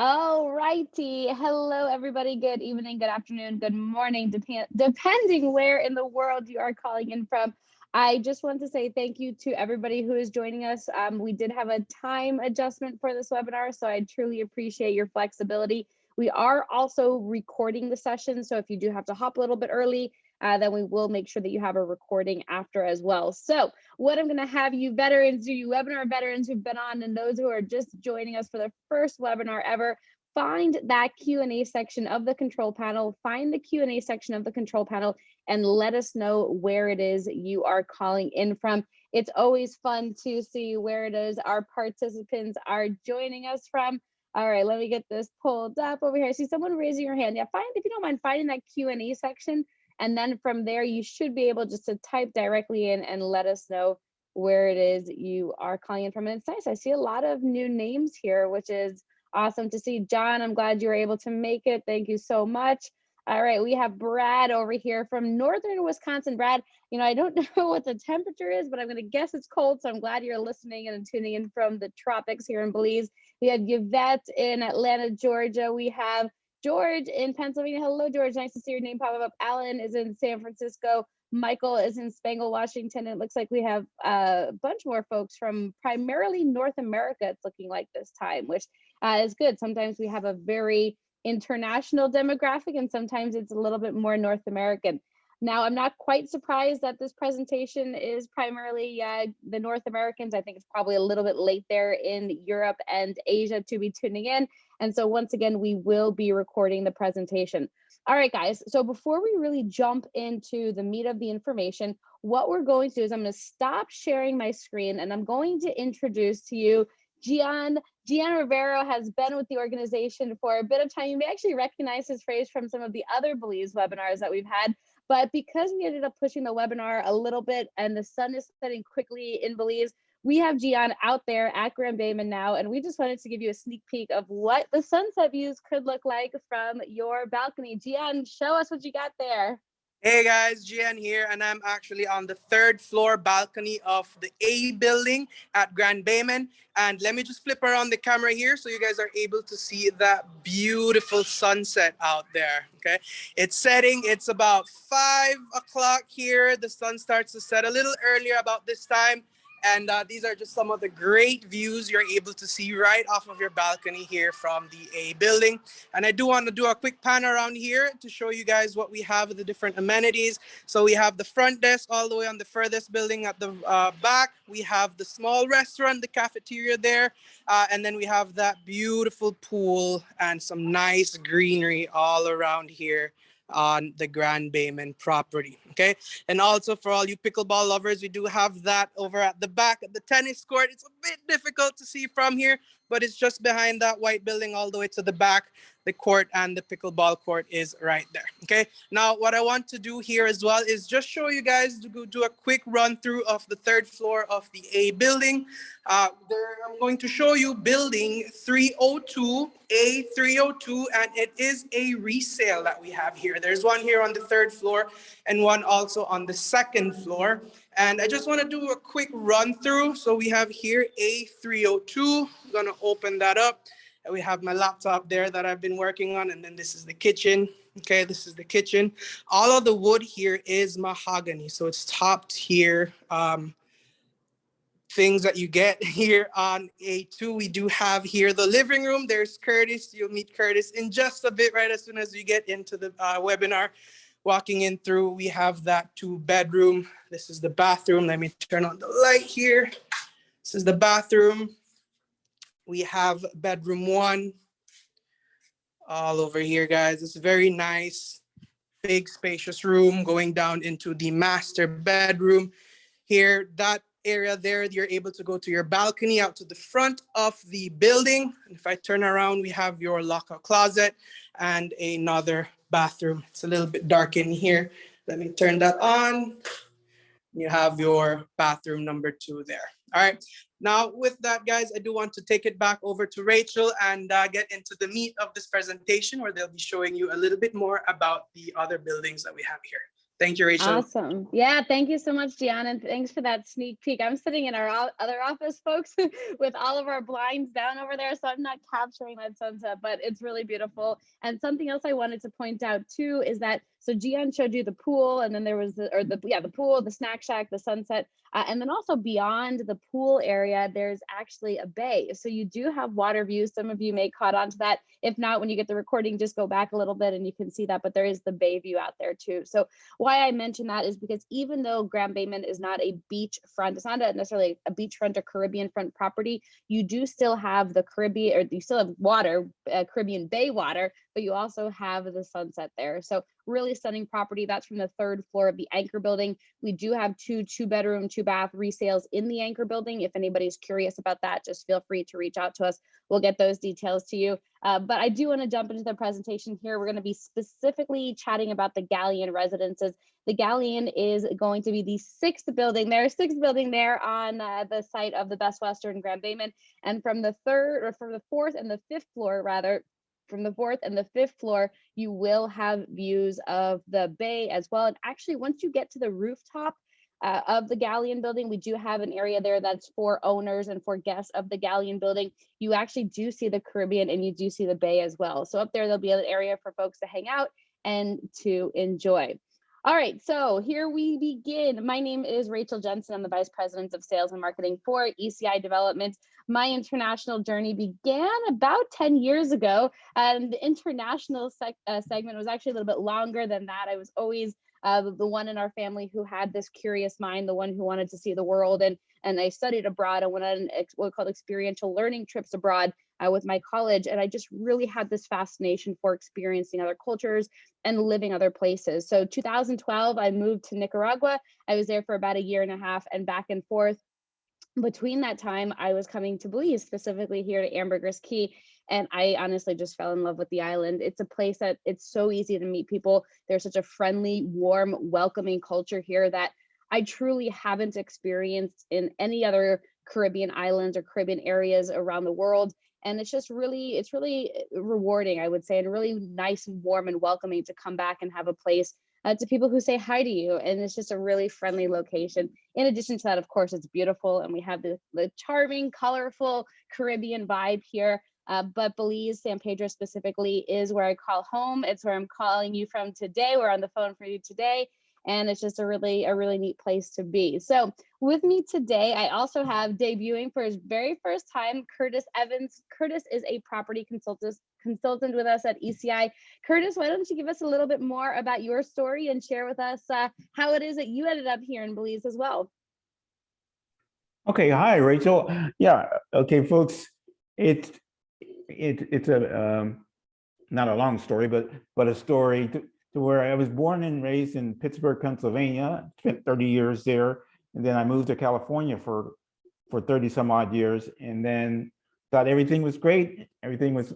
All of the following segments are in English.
All righty. Hello, everybody. Good evening, good afternoon, good morning, depending where in the world you are calling in from. I just want to say thank you to everybody who is joining us. We did have a time adjustment for this webinar, so I truly appreciate your flexibility. We are also recording the session, so if you do have to hop a little bit early, then we will make sure that you have a recording after as well. So what I'm going to have you veterans, you webinar veterans who've been on, and those who are just joining us for the first webinar ever, find that Q&A section of the control panel, find the Q&A section of the control panel, and let us know where it is you are calling in from. It's always fun to see where it is our participants are joining us from. All right, let me get this pulled up over here. I see someone raising your hand. Yeah, if you don't mind finding that Q&A section, and then from there, you should be able just to type directly in and let us know where it is you are calling in from. And it's nice. I see a lot of new names here, which is awesome to see. John, I'm glad you were able to make it. Thank you so much. All right, we have Brad over here from northern Wisconsin. Brad, I don't know what the temperature is, but I'm going to guess it's cold. So I'm glad you're listening and tuning in from the tropics here in Belize. We have Yvette in Atlanta, Georgia. We have George in Pennsylvania. Hello, George. Nice to see your name pop up. Alan is in San Francisco. Michael is in Spangle, Washington. It looks like we have a bunch more folks from primarily North America, it's looking like this time, which is good. Sometimes we have a very international demographic, and sometimes it's a little bit more North American. Now, I'm not quite surprised that this presentation is primarily the North Americans. I think it's probably a little bit late there in Europe and Asia to be tuning in. And so once again, we will be recording the presentation. All right, guys, so before we really jump into the meat of the information, what we're going to do is I'm going to stop sharing my screen and I'm going to introduce to you Gian Rivero. Has been with the organization for a bit of time. You may actually recognize his phrase from some of the other Belize webinars that we've had. But because we ended up pushing the webinar a little bit and the sun is setting quickly in Belize, we have Gian out there at Bayman now, and we just wanted to give you a sneak peek of what the sunset views could look like from your balcony. Gian, show us what you got there. Hey guys, Gian here, and I'm actually on the third floor balcony of the A building at Grand Bayman. And let me just flip around the camera here so you guys are able to see that beautiful sunset out there. Okay, it's setting. It's about 5 o'clock here. The sun starts to set a little earlier about this time. And these are just some of the great views you're able to see right off of your balcony here from the A building. And I do want to do a quick pan around here to show you guys what we have with the different amenities. So we have the front desk all the way on the furthest building at the back. We have the small restaurant, the cafeteria there. And then we have that beautiful pool and some nice greenery all around here on the Grand Bayman property. Okay, and also for all you pickleball lovers, we do have that over at the back of the tennis court. It's a bit difficult to see from here, but it's just behind that white building all the way to the back. The court and the pickleball court is right there. Okay, now what I want to do here as well is just show you guys to go do a quick run through of the third floor of the A building. There I'm going to show you building 302, A302, and it is a resale that we have here. There's one here on the third floor and one also on the second floor. And I just want to do a quick run through. So we have here A302. I'm going to open that up. And we have my laptop there that I've been working on. And then this is the kitchen. Okay, this is the kitchen. All of the wood here is mahogany. So it's topped here. Things that you get here on A2. We do have here the living room. There's Curtis. You'll meet Curtis in just a bit, right as soon as we get into the webinar. Walking in through, we have that 2-bedroom. This is the bathroom. Let me turn on the light here. This is the bathroom. We have bedroom 1 all over here, guys. It's a very nice, big, spacious room going down into the master bedroom. Here, that area there, you're able to go to your balcony out to the front of the building. And if I turn around, we have your lockout closet and another bathroom. It's a little bit dark in here. Let me turn that on. You have your bathroom number 2 there. All right. Now, with that, guys, I do want to take it back over to Rachel and get into the meat of this presentation, where they'll be showing you a little bit more about the other buildings that we have here. Thank you, Rachel. Awesome. Yeah, thank you so much, Gian, and thanks for that sneak peek. I'm sitting in our other office, folks, with all of our blinds down over there, so I'm not capturing that sunset, but it's really beautiful. And something else I wanted to point out too is that, so Gian showed you the pool, and then there was the pool, the snack shack, the sunset, and then also beyond the pool area, there's actually a bay. So you do have water views. Some of you may caught on to that. If not, when you get the recording, just go back a little bit and you can see that, but there is the bay view out there too. So why I mention that is because even though Grand Bayman is not a beachfront, it's not necessarily a beachfront or Caribbean front property, you do still have the Caribbean, or you still have water, Caribbean Bay water, but you also have the sunset there. So really stunning property. That's from the 3rd floor of the Anchor building. We do have two bedroom, 2-bath resales in the Anchor building. If anybody's curious about that, just feel free to reach out to us. We'll get those details to you. But I do want to jump into the presentation here. We're going to be specifically chatting about the Galleon residences. The Galleon is going to be the 6th building there on the site of the Best Western Grand Bayman. And from the 4th and the 5th floor, rather, from the 4th and the 5th floor, you will have views of the bay as well. And actually, once you get to the rooftop of the Galleon building, we do have an area there that's for owners and for guests of the Galleon building. You actually do see the Caribbean and you do see the bay as well. So up there, there'll be an area for folks to hang out and to enjoy. All right, so here we begin. My name is Rachel Jensen. I'm the Vice President of Sales and Marketing for ECI Development. My international journey began about 10 years ago, and the international segment was actually a little bit longer than that. I was always the one in our family who had this curious mind, the one who wanted to see the world, and I studied abroad. I went on what we call experiential learning trips abroad with my college, and I just really had this fascination for experiencing other cultures and living other places. So 2012, I moved to Nicaragua. I was there for about a year and a half and back and forth. Between that time, I was coming to Belize, specifically here to Ambergris Caye, and I honestly just fell in love with the island. It's a place that it's so easy to meet people. There's such a friendly, warm, welcoming culture here that I truly haven't experienced in any other Caribbean islands or Caribbean areas around the world. And it's really rewarding, I would say, and really nice and warm and welcoming to come back and have a place to people who say hi to you. And it's just a really friendly location. In addition to that, of course, it's beautiful. And we have the charming, colorful Caribbean vibe here. But Belize, San Pedro specifically, is where I call home. It's where I'm calling you from today. We're on the phone for you today. And it's just a really neat place to be. So with me today, I also have debuting for his very first time, Curtis Evans. Curtis is a property consultant with us at ECI. Curtis, why don't you give us a little bit more about your story and share with us how it is that you ended up here in Belize as well? Okay, hi, Rachel. Yeah, okay, folks. It's a not a long story, but a story to where I was born and raised in Pittsburgh, Pennsylvania, spent 30 years there. And then I moved to California for 30 some odd years, and then thought everything was great. Everything was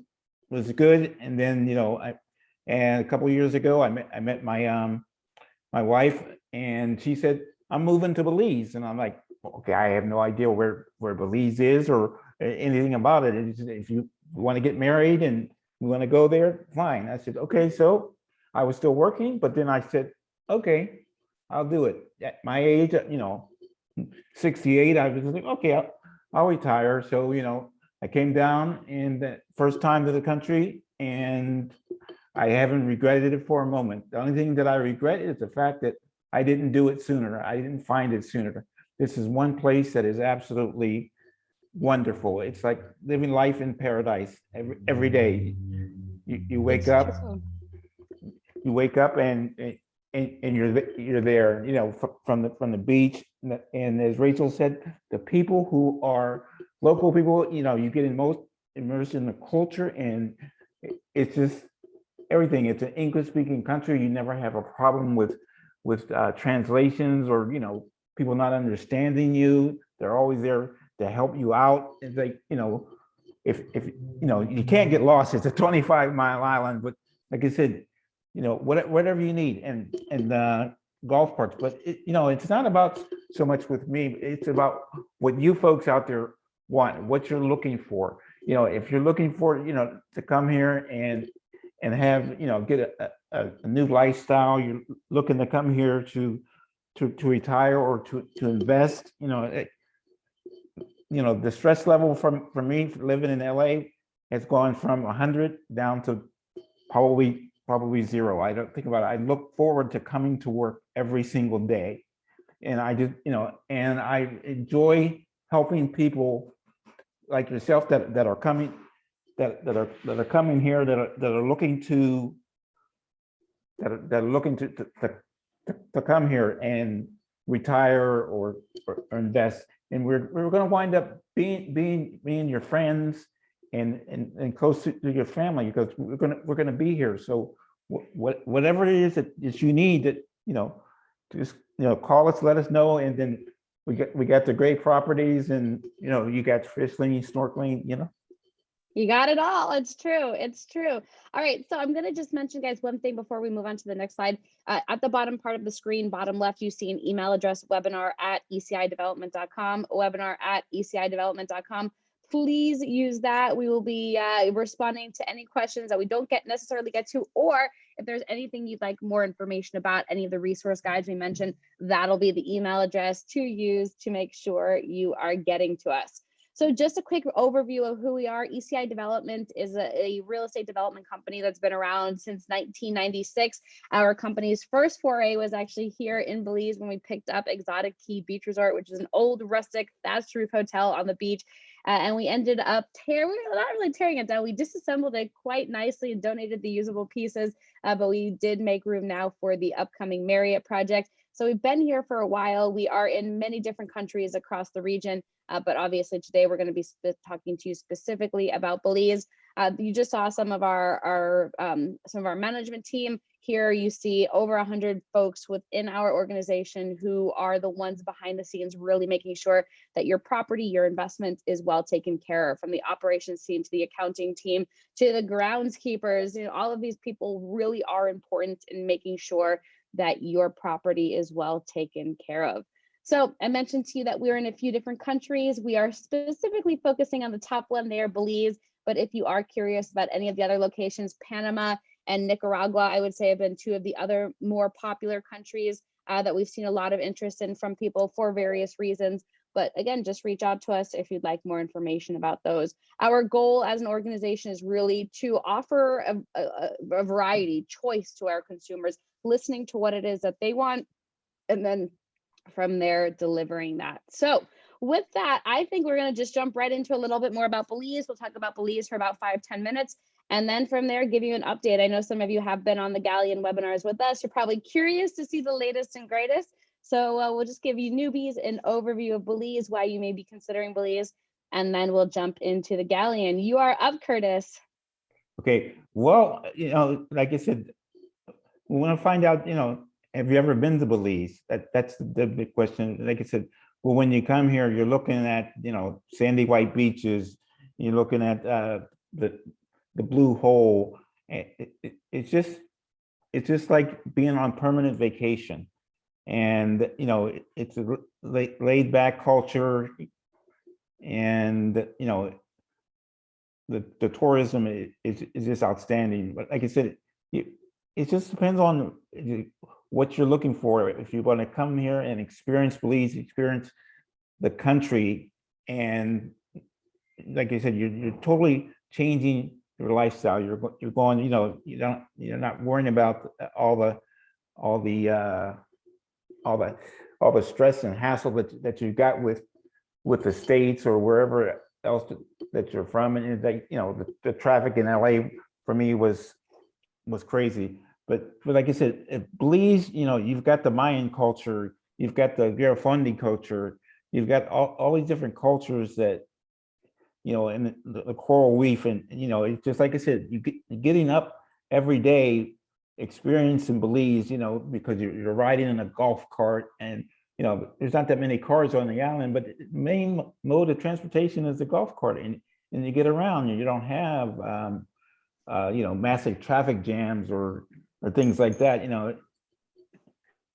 good. And then, and a couple of years ago, I met my wife, and she said, I'm moving to Belize. And I'm like, okay, I have no idea where Belize is or anything about it. If you want to get married and we want to go there, fine. I said, okay. So I was still working, but then I said, okay, I'll do it. At my age, 68, I was like, okay, I'll retire. So, I came down in the first time to the country, and I haven't regretted it for a moment. The only thing that I regret is the fact that I didn't do it sooner. I didn't find it sooner. This is one place that is absolutely wonderful. It's like living life in paradise every day. You wake up. You wake up and you're there, from the beach. And as Rachel said, the people who are local people, you get immersed in the culture, and it's just everything. It's an English-speaking country. You never have a problem with translations or people not understanding you. They're always there to help you out. It's like if you can't get lost. It's a 25-mile island, but like I said, whatever you need, and golf carts. But it's not about so much with me. It's about what you folks out there want, what you're looking for. If you're looking for, to come here and have, get a new lifestyle, you're looking to come here to retire or to invest, the stress level for me living in LA has gone from 100 down to probably zero. I don't think about it. I look forward to coming to work every single day. And I just, and I enjoy helping people like yourself that are coming, that are coming here, that are looking to come here and retire or invest. And we're going to wind up being your friends and close to your family, because we're going to be here. So whatever it is that you need, that just call us, let us know, and then we got the great properties, and you got fishing, snorkeling, You got it all. It's true. It's true. All right. So I'm going to just mention, guys, one thing before we move on to the next slide. At the bottom part of the screen, bottom left, you see an email address, webinar@ecidevelopment.com, webinar@ecidevelopment.com. Please use that. We will be responding to any questions that we don't necessarily get to, or if there's anything you'd like more information about, any of the resource guides we mentioned, that'll be the email address to use to make sure you are getting to us. So just a quick overview of who we are. ECI Development is a real estate development company that's been around since 1996. Our company's first foray was actually here in Belize when we picked up Exotic Key Beach Resort, which is an old rustic thatched roof hotel on the beach. And we ended up not really tearing it down. We disassembled it quite nicely and donated the usable pieces, but we did make room now for the upcoming Marriott project. So we've been here for a while. We are in many different countries across the region, but obviously today we're going to be talking to you specifically about Belize. You just saw some of our management team. Here you see over 100 folks within our organization who are the ones behind the scenes, really making sure that your property, your investment is well taken care of, from the operations team to the accounting team to the groundskeepers. All of these people really are important in making sure that your property is well taken care of. So I mentioned to you that we're in a few different countries. We are specifically focusing on the top one there, Belize. But if you are curious about any of the other locations, Panama and Nicaragua, I would say, have been two of the other more popular countries that we've seen a lot of interest in from people for various reasons. But again, just reach out to us if you'd like more information about those. Our goal as an organization is really to offer a variety, choice to our consumers, listening to what it is that they want, and then from there delivering that. So with that, I think we're going to just jump right into a little bit more about Belize. We'll talk about Belize for about 5-10 minutes, and then from there give you an update. I know some of you have been on the Galleon webinars with us. You're probably curious to see the latest and greatest. So we'll just give you newbies an overview of Belize, why you may be considering Belize, and then we'll jump into the Galleon. You are up, Curtis. Okay, well, like I said, we want to find out, have you ever been to Belize? That's the big question. Like I said, well, when you come here, you're looking at, sandy white beaches, you're looking at the blue hole. It's just like being on permanent vacation. And, it's a laid back culture, and, the tourism is just outstanding. But like I said, it just depends on what you're looking for. If you want to come here and experience Belize, experience the country, and like I said, you're totally changing your lifestyle. You're going, you're not worrying about all the stress and hassle that you got with the States or wherever else that you're from. And the traffic in LA for me was crazy. But like I said, at Belize, you've got the Mayan culture, you've got the Garifuna culture, you've got all these different cultures that, and the coral reef, and it's just like I said, getting up every day, experiencing Belize, because you're riding in a golf cart, and there's not that many cars on the island, but the main mode of transportation is the golf cart, and you get around, and you don't have massive traffic jams or things like that.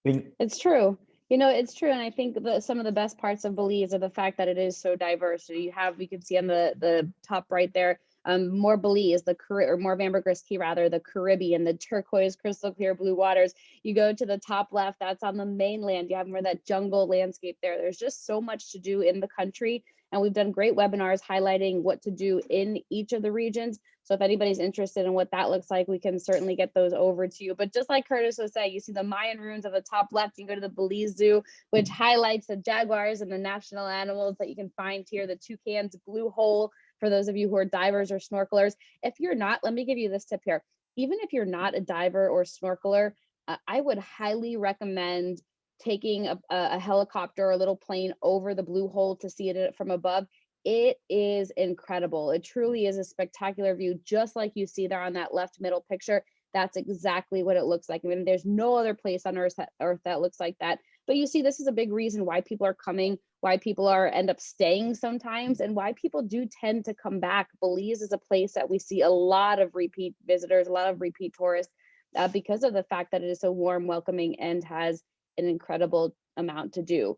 It's true. It's true. And I think some of the best parts of Belize are the fact that it is so diverse. So you can see on the top right there, more Belize, or more of Ambergris Caye rather, the Caribbean, the turquoise crystal clear blue waters. You go to the top left, that's on the mainland. You have more of that jungle landscape there. There's just so much to do in the country. And we've done great webinars highlighting what to do in each of the regions. So if anybody's interested in what that looks like, we can certainly get those over to you. But just like Curtis was saying, you see the Mayan ruins at the top left. You can go to the Belize Zoo, which highlights the jaguars and the national animals that you can find here, the toucans, blue hole, for those of you who are divers or snorkelers. If you're not, let me give you this tip here. Even if you're not a diver or snorkeler, I would highly recommend taking a helicopter or a little plane over the blue hole to see it from above. It is incredible. It truly is a spectacular view, just like you see there on that left middle picture. That's exactly what it looks like. I mean, there's no other place on earth that looks like that. But you see, this is a big reason why people are coming, why people end up staying sometimes, and why people do tend to come back. Belize is a place that we see a lot of repeat visitors, a lot of repeat tourists, because of the fact that it is so warm, welcoming, and has an incredible amount to do.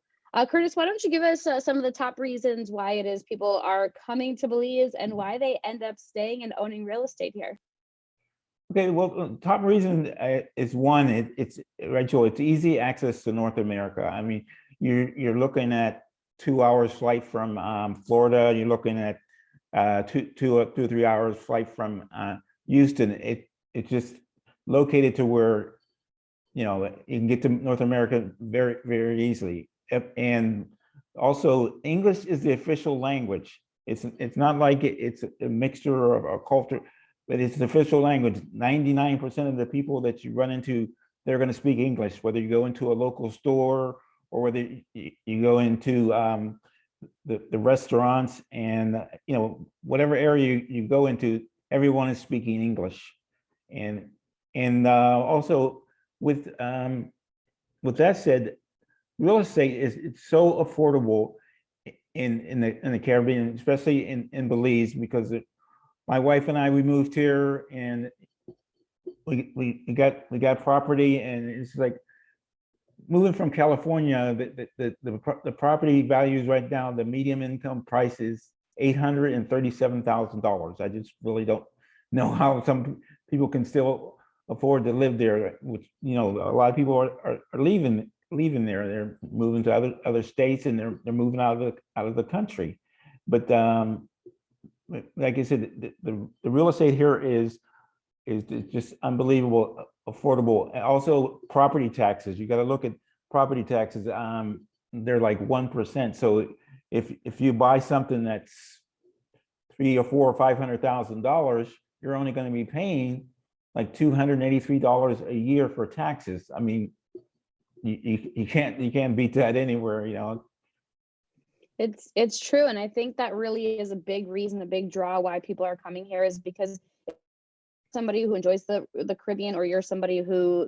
Curtis, why don't you give us some of the top reasons why it is people are coming to Belize and why they end up staying and owning real estate here? Okay, well, top reason is one, it's Rachel, it's easy access to North America. I mean, you're looking at 2 hours flight from Florida. You're looking at 2 or 3 hours flight from Houston. It's just located to where, you know, you can get to North America very, very easily. And also, English is the official language. It's not like it's a mixture of a culture, but it's the official language. 99% of the people that you run into, they're going to speak English, whether you go into a local store or whether you go into the restaurants, and you know, whatever area you go into, everyone is speaking English. And also with that said, real estate it's so affordable in the Caribbean, especially in Belize, because my wife and I, we moved here and we got property, and it's like moving from California. The property values right now, the median income price is $837,000. I just really don't know how some people can still afford to live there, which, you know, a lot of people are leaving there. They're moving to other states, and they're moving out of the country. But like I said, the real estate here is just unbelievable, affordable. And also property taxes. You got to look at property taxes. They're like 1%. So if you buy something that's $300,000 or $400,000 or $500,000, you're only going to be paying like $283 a year for taxes. I mean, you can't beat that anywhere, you know. It's true, and I think that really is a big reason, a big draw why people are coming here, is because somebody who enjoys the Caribbean, or you're somebody who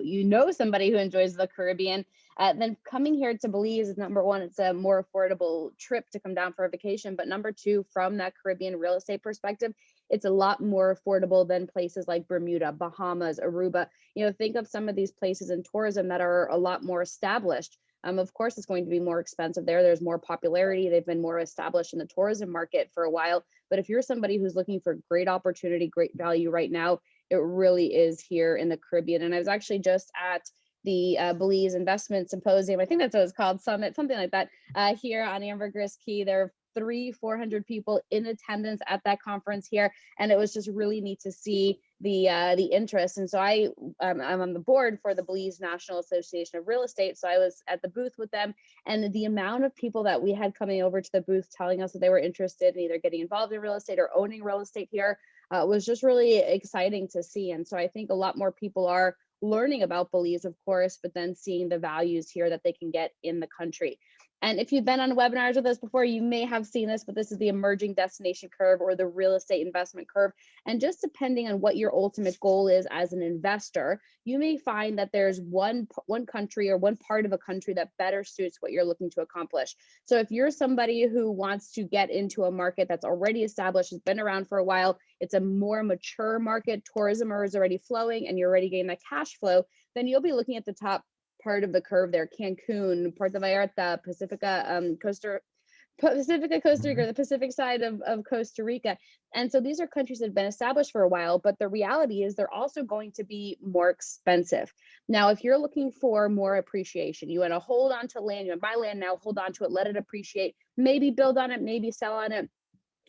somebody who enjoys the Caribbean, then coming here to Belize is, number one, it's a more affordable trip to come down for a vacation. But number two, from that Caribbean real estate perspective, it's a lot more affordable than places like Bermuda, Bahamas, Aruba. You know, think of some of these places in tourism that are a lot more established. Of course, it's going to be more expensive there. There's more popularity. They've been more established in the tourism market for a while. But if you're somebody who's looking for great opportunity, great value right now, it really is here in the Caribbean. And I was actually just at the Belize Investment Symposium. I think that's what it's called, Summit, something like that, here on Ambergris Caye. There are 300-400 people in attendance at that conference here, and it was just really neat to see the interest. And so I'm on the board for the Belize National Association of Real Estate, so I was at the booth with them, and the amount of people that we had coming over to the booth telling us that they were interested in either getting involved in real estate or owning real estate here was just really exciting to see. And so I think a lot more people are learning about Belize, of course, but then seeing the values here that they can get in the country. And if you've been on webinars with us before, you may have seen this, but this is the emerging destination curve, or the real estate investment curve. And just depending on what your ultimate goal is as an investor, you may find that there's one country or one part of a country that better suits what you're looking to accomplish. So if you're somebody who wants to get into a market that's already established, has been around for a while, it's a more mature market, tourism is already flowing, and you're already getting that cash flow, then you'll be looking at the top part of the curve there: Cancun, Puerto Vallarta, Pacifica, Pacifica, Costa Rica, the Pacific side of Costa Rica. And so these are countries that have been established for a while, but the reality is they're also going to be more expensive. Now, if you're looking for more appreciation, you want to hold on to land, you want to buy land now, hold on to it, let it appreciate, maybe build on it, maybe sell on it,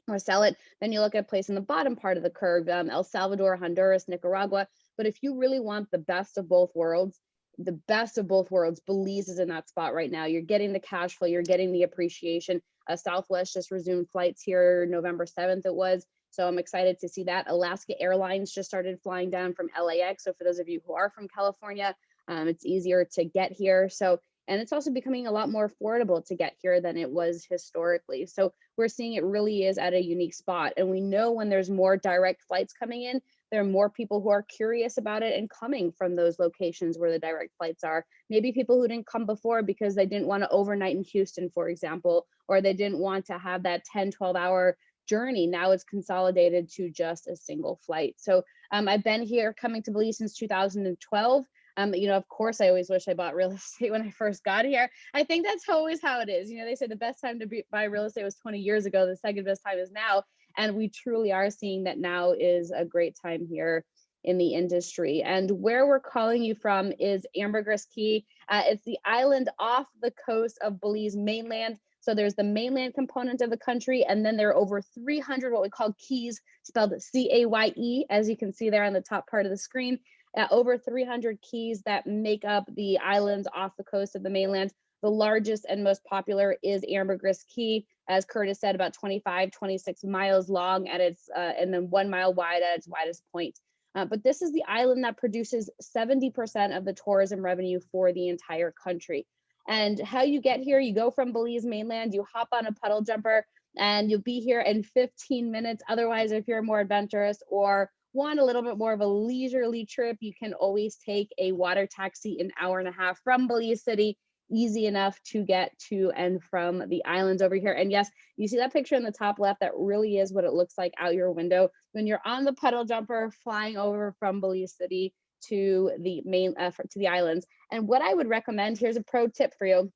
or sell it, then you look at a place in the bottom part of the curve, El Salvador, Honduras, Nicaragua. But if you really want the best of both worlds, Belize is in that spot right now. You're getting the cash flow, you're getting the appreciation. Southwest just resumed flights here November 7th it was. So I'm excited to see that. Alaska Airlines just started flying down from LAX. So for those of you who are from California, it's easier to get here. So, and it's also becoming a lot more affordable to get here than it was historically. So we're seeing it really is at a unique spot. And we know when there's more direct flights coming in, there are more people who are curious about it and coming from those locations where the direct flights are. Maybe people who didn't come before because they didn't want to overnight in Houston, for example, or they didn't want to have that 10, 12-hour journey. Now it's consolidated to just a single flight. So I've been here coming to Belize since 2012. You know, of course, I always wish I bought real estate when I first got here. I think that's always how it is. You know, they say the best time to buy real estate was 20 years ago. The second best time is now. And we truly are seeing that now is a great time here in the industry. And where we're calling you from is Ambergris Caye. It's the island off the coast of Belize mainland. So there's the mainland component of the country, and then there are over 300 what we call keys, spelled C-A-Y-E, as you can see there on the top part of the screen. Over 300 keys that make up the islands off the coast of the mainland. The largest and most popular is Ambergris Caye, as Curtis said, about 25, 26 miles long at its, and then 1 mile wide at its widest point. But this is the island that produces 70% of the tourism revenue for the entire country. And how you get here, you go from Belize mainland, you hop on a puddle jumper, and you'll be here in 15 minutes. Otherwise, if you're more adventurous or want a little bit more of a leisurely trip, you can always take a water taxi an hour and a half from Belize City. Easy enough to get to and from the islands over here. And yes, you see that picture in the top left, that really is what it looks like out your window when you're on the puddle jumper flying over from Belize City to the main to the islands. And what I would recommend, here's a pro tip for you.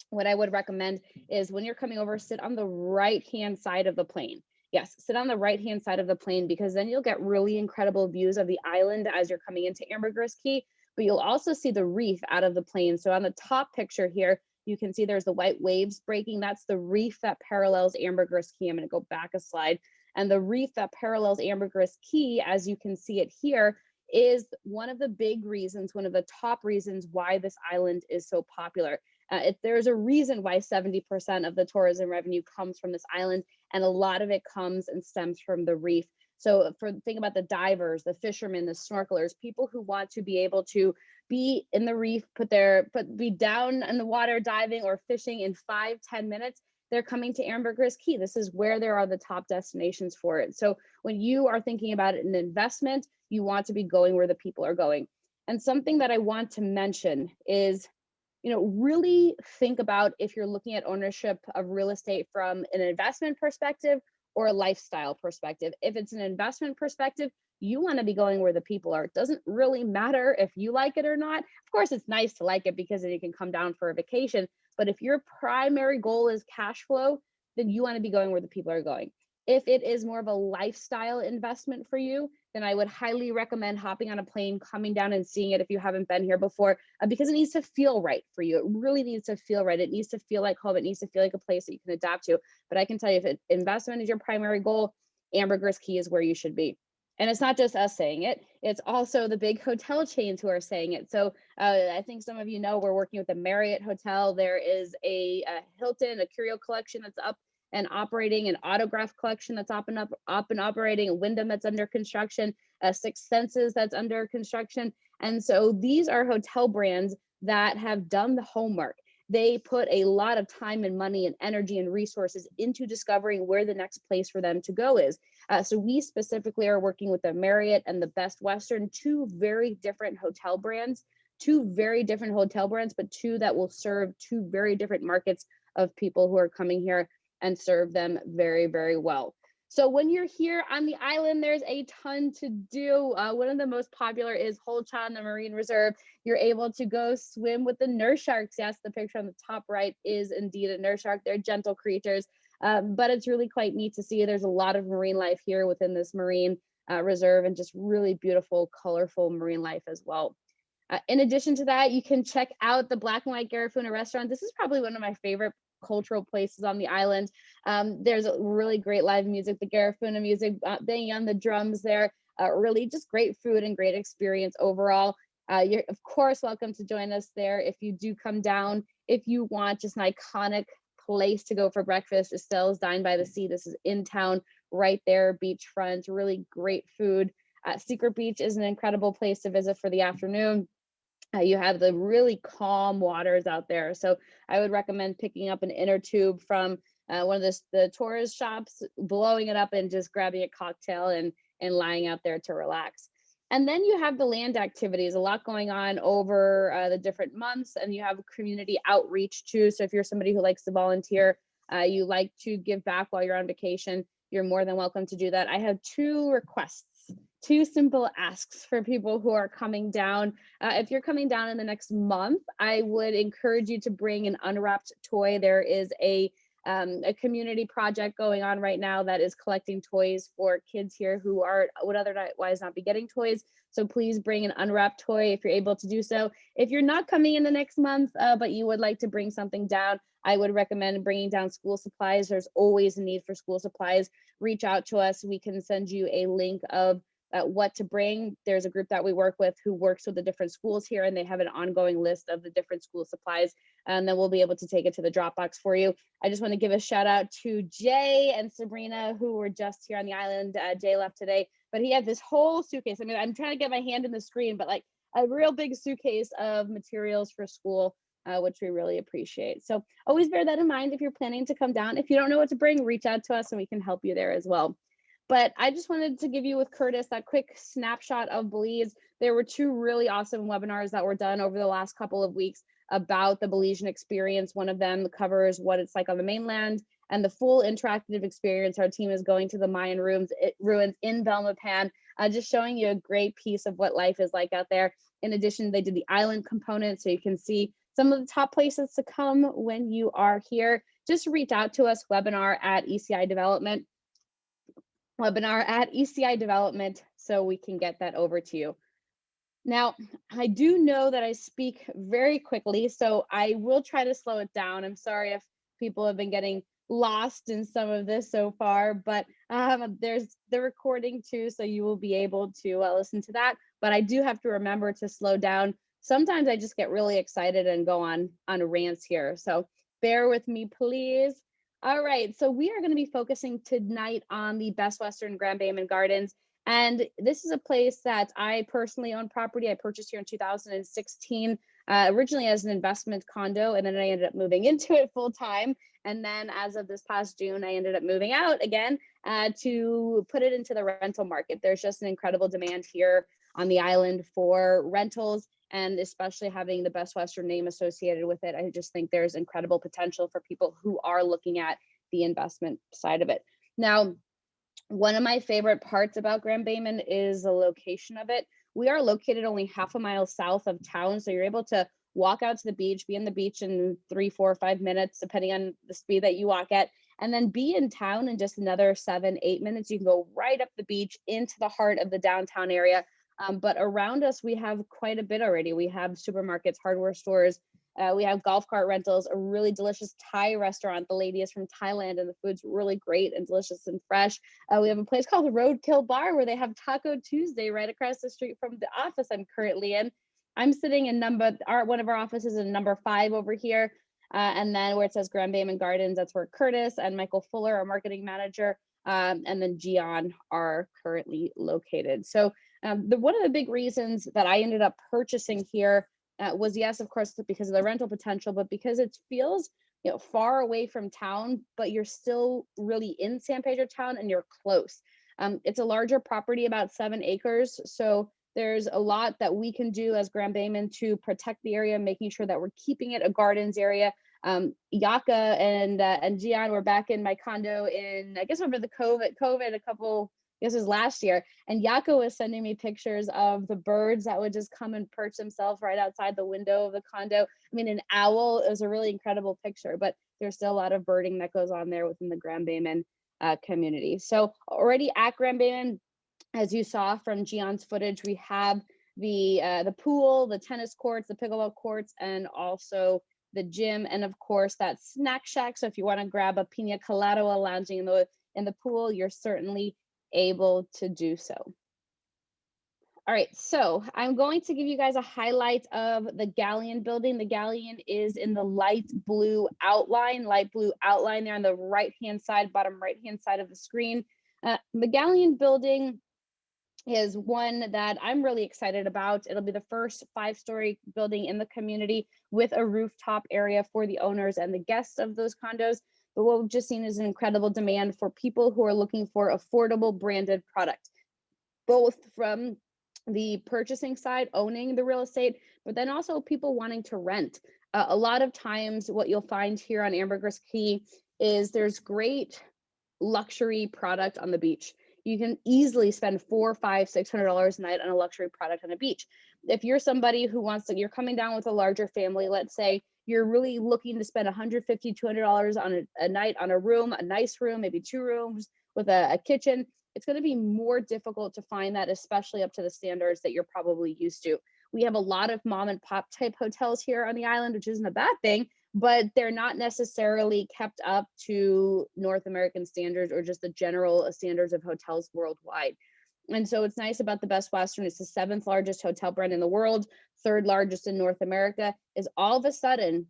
What I would recommend is when you're coming over, sit on the right hand side of the plane. Yes, sit on the right hand side of the plane, because then you'll get really incredible views of the island as you're coming into Ambergris Caye. But you'll also see the reef out of the plane. So on the top picture here, you can see there's the white waves breaking. That's the reef that parallels Ambergris Caye. I'm going to go back a slide. And the reef that parallels Ambergris Caye, as you can see it here, is one of the big reasons, one of the top reasons why this island is so popular. There's a reason why 70% of the tourism revenue comes from this island, and a lot of it comes and stems from the reef. So think about the divers, the fishermen, the snorkelers, people who want to be able to be in the reef, be down in the water diving or fishing in 5-10 minutes. They're coming to Ambergris Caye. This is where there are the top destinations for it. So when you are thinking about an investment, you want to be going where the people are going. And something that I want to mention is, you know, really think about if you're looking at ownership of real estate from an investment perspective or a lifestyle perspective. If it's an investment perspective, you want to be going where the people are. It doesn't really matter if you like it or not. Of course, it's nice to like it because then you can come down for a vacation. But if your primary goal is cash flow, then you want to be going where the people are going. If it is more of a lifestyle investment for you, then I would highly recommend hopping on a plane, coming down and seeing it if you haven't been here before, because it needs to feel right for you. It really needs to feel right. It needs to feel like home. It needs to feel like a place that you can adapt to. But I can tell you, if investment is your primary goal, Ambergris Caye is where you should be. And it's not just us saying it, it's also the big hotel chains who are saying it. So I think some of you know we're working with the Marriott Hotel. There is a Hilton, a Curio Collection that's up and operating, an Autograph Collection that's up and operating, a Wyndham that's under construction, Six Senses that's under construction. And so these are hotel brands that have done the homework. They put a lot of time and money and energy and resources into discovering where the next place for them to go is. So we specifically are working with the Marriott and the Best Western, two very different hotel brands, but two that will serve two very different markets of people who are coming here and serve them very, very well. So when you're here on the island, there's a ton to do. One of the most popular is Holshon, the Marine Reserve. You're able to go swim with the nurse sharks. Yes, the picture on the top right is indeed a nurse shark. They're gentle creatures, but it's really quite neat to see. There's a lot of marine life here within this marine reserve, and just really beautiful, colorful marine life as well. In addition to that, you can check out the Black and White Garifuna restaurant. This is probably one of my favorite cultural places on the island. There's a really great live music, the Garifuna music, banging on the drums there. Really just great food and great experience overall. You're of course welcome to join us there if you do come down. If you want just an iconic place to go for breakfast, Estelle's Dine by the Sea. This is in town, right there, beachfront, really great food. Secret Beach is an incredible place to visit for the afternoon. You have the really calm waters out there. So I would recommend picking up an inner tube from one of the tourist shops, blowing it up and just grabbing a cocktail and lying out there to relax. And then you have the land activities, a lot going on over the different months, and you have community outreach too. So if you're somebody who likes to volunteer, you like to give back while you're on vacation, you're more than welcome to do that. I have two requests. Two simple asks for people who are coming down. If you're coming down in the next month, I would encourage you to bring an unwrapped toy. There is a community project going on right now that is collecting toys for kids here who would otherwise not be getting toys. So please bring an unwrapped toy if you're able to do so. If you're not coming in the next month, but you would like to bring something down, I would recommend bringing down school supplies. There's always a need for school supplies. Reach out to us. We can send you a link of what to bring. There's a group that we work with who works with the different schools here, and they have an ongoing list of the different school supplies, and then we'll be able to take it to the Dropbox for you. I just want to give a shout out to Jay and Sabrina, who were just here on the island. Jay left today, but he had this whole suitcase. I mean, I'm trying to get my hand in the screen, but like a real big suitcase of materials for school, which we really appreciate. So always bear that in mind if you're planning to come down. If you don't know what to bring, reach out to us and we can help you there as well. But I just wanted to give you with Curtis that quick snapshot of Belize. There were two really awesome webinars that were done over the last couple of weeks about the Belizean experience. One of them covers what it's like on the mainland and the full interactive experience. Our team is going to the Mayan ruins in Belmopan, just showing you a great piece of what life is like out there. In addition, they did the island component, so you can see some of the top places to come when you are here. Just reach out to us, webinar at ECI Development. So we can get that over to you. Now, I do know that I speak very quickly, so I will try to slow it down. I'm sorry if people have been getting lost in some of this so far, but there's the recording too, so you will be able to listen to that. But I do have to remember to slow down. Sometimes I just get really excited and go on rants here, so bear with me, please. All right, so we are going to be focusing tonight on the Best Western Grand Bayman Gardens. And this is a place that I personally own property. I purchased here in 2016, originally as an investment condo, and then I ended up moving into it full time. And then as of this past June, I ended up moving out again to put it into the rental market. There's just an incredible demand here on the island for rentals, and especially having the Best Western name associated with it. I just think there's incredible potential for people who are looking at the investment side of it. Now, one of my favorite parts about Grand Bayman is the location of it. We are located only half a mile south of town, so you're able to walk out to the beach, be in the beach in 3, 4, 5 minutes, depending on the speed that you walk at, and then be in town in just another 7, 8 minutes. You can go right up the beach into the heart of the downtown area. But around us, we have quite a bit already. We have supermarkets, hardware stores, we have golf cart rentals, a really delicious Thai restaurant. The lady is from Thailand and the food's really great and delicious and fresh. We have a place called the Roadkill Bar where they have Taco Tuesday right across the street from the office I'm currently in. I'm sitting in one of our offices in number 5 over here. And then where it says Grand Bayman Gardens, that's where Curtis and Michael Fuller, our marketing manager, and then Gian are currently located. So one of the big reasons that I ended up purchasing here was, yes, of course, because of the rental potential, but because it feels far away from town, but you're still really in San Pedro town and you're close. It's a larger property, about 7 acres. So there's a lot that we can do as Grand Bayman to protect the area, making sure that we're keeping it a gardens area, Yaka and Gian were back in my condo in, I guess, over the COVID a couple, I guess it was last year, and Yaka was sending me pictures of the birds that would just come and perch themselves right outside the window of the condo. I mean, an owl, it was a really incredible picture, but there's still a lot of birding that goes on there within the Grand Bayman community. So already at Grand Bayman, as you saw from Gian's footage, we have the pool, the tennis courts, the pickleball courts, and also the gym, and of course that snack shack. So if you want to grab a pina colada while lounging in the pool, you're certainly able to do so. All right, so I'm going to give you guys a highlight of the Galleon building. The Galleon is in the light blue outline there on the right-hand side, bottom right-hand side of the screen. The Galleon building is one that I'm really excited about. It'll be the first 5-story building in the community with a rooftop area for the owners and the guests of those condos. But what we've just seen is an incredible demand for people who are looking for affordable branded product, both from the purchasing side, owning the real estate, but then also people wanting to rent. A lot of times what you'll find here on Ambergris Caye is there's great luxury product on the beach. You can easily spend $400, $500, $600 a night on a luxury product on a beach. If you're somebody who wants to, you're coming down with a larger family, let's say you're really looking to spend $150, $200 on a night on a room, a nice room, maybe 2 rooms with a kitchen, it's going to be more difficult to find that, especially up to the standards that you're probably used to. We have a lot of mom and pop type hotels here on the island, which isn't a bad thing, but they're not necessarily kept up to North American standards or just the general standards of hotels worldwide. And so it's nice about the Best Western. It's the 7th largest hotel brand in the world, 3rd largest in North America, is all of a sudden,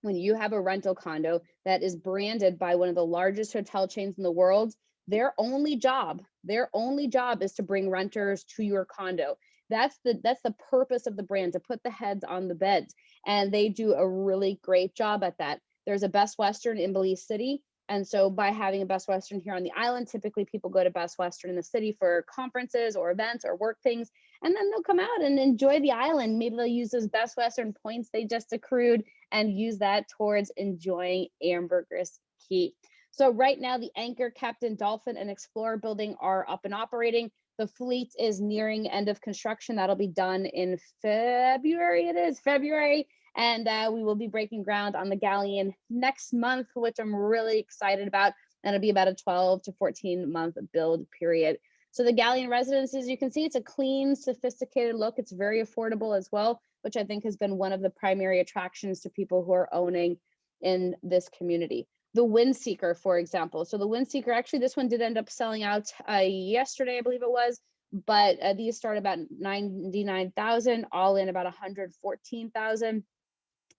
when you have a rental condo that is branded by one of the largest hotel chains in the world, their only job is to bring renters to your condo. That's the purpose of the brand, to put the heads on the beds. And they do a really great job at that. There's a Best Western in Belize City. And so by having a Best Western here on the island, typically people go to Best Western in the city for conferences or events or work things, and then they'll come out and enjoy the island. Maybe they'll use those Best Western points they just accrued and use that towards enjoying Ambergris Caye. So right now, the Anchor, Captain, Dolphin, and Explorer building are up and operating. The fleet is nearing end of construction. That'll be done in February. It is February. And we will be breaking ground on the Galleon next month, which I'm really excited about. And it'll be about a 12 to 14 month build period. So the Galleon residences, you can see it's a clean, sophisticated look. It's very affordable as well, which I think has been one of the primary attractions to people who are owning in this community. The Windseeker, for example. So the Windseeker, actually, this one did end up selling out yesterday, I believe it was, but these start about $99,000, all in about $114,000.